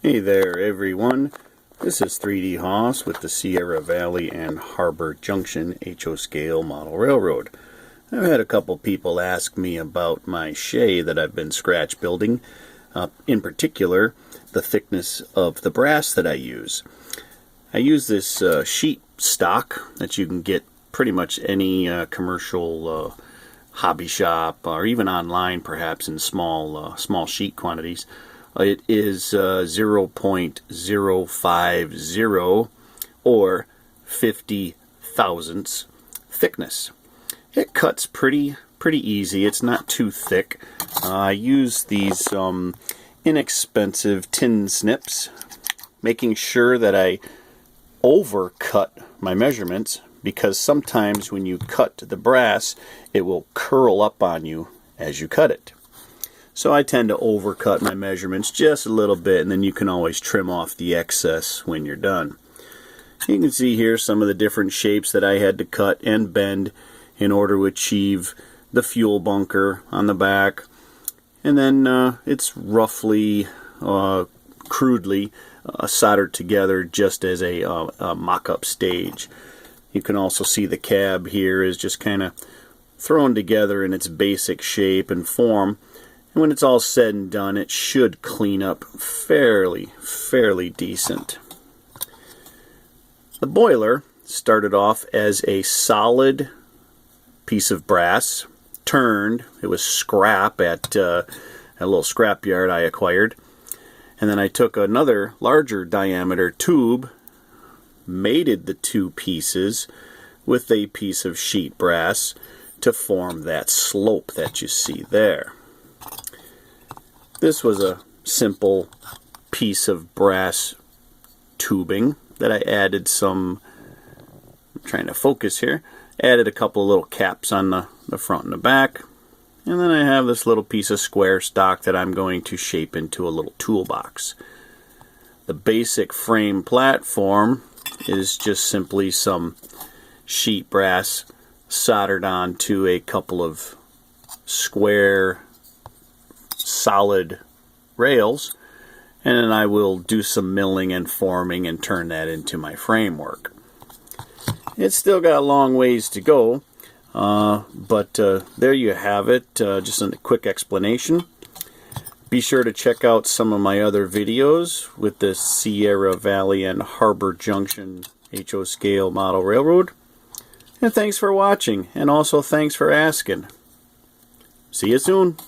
Hey there everyone, this is 3D Hoss with the Sierra Valley and Harbor Junction HO Scale Model Railroad. I've had a couple people ask me about my Shay that I've been scratch building, in particular the thickness of the brass that I use. I use this sheet stock that you can get pretty much any commercial hobby shop or even online, perhaps in small sheet quantities. It is 0.050 or 50 thousandths thickness. It cuts pretty easy. It's not too thick. I use these inexpensive tin snips, making sure that I overcut my measurements, because sometimes when you cut the brass, it will curl up on you as you cut it. So I tend to overcut my measurements just a little bit, and then you can always trim off the excess when you're done. You can see here some of the different shapes that I had to cut and bend in order to achieve the fuel bunker on the back. And then it's roughly, crudely soldered together just as a mock-up stage. You can also see the cab here is just kind of thrown together in its basic shape and form. And when it's all said and done, it should clean up fairly decent. The boiler started off as a solid piece of brass, turned. It was scrap at a little scrap yard I acquired. And then I took another larger diameter tube, mated the two pieces with a piece of sheet brass to form that slope that you see there. This was a simple piece of brass tubing that I added some, I'm trying to focus here, added a couple of little caps on the front and the back. And then I have this little piece of square stock that I'm going to shape into a little toolbox. The basic frame platform is just simply some sheet brass soldered onto a couple of square solid rails, and then I will do some milling and forming and turn that into my framework. It's still got a long ways to go, but there you have it, just a quick explanation. Be sure to check out some of my other videos with the Sierra Valley and Harbor Junction HO Scale Model Railroad. And thanks for watching, and also thanks for asking. See you soon.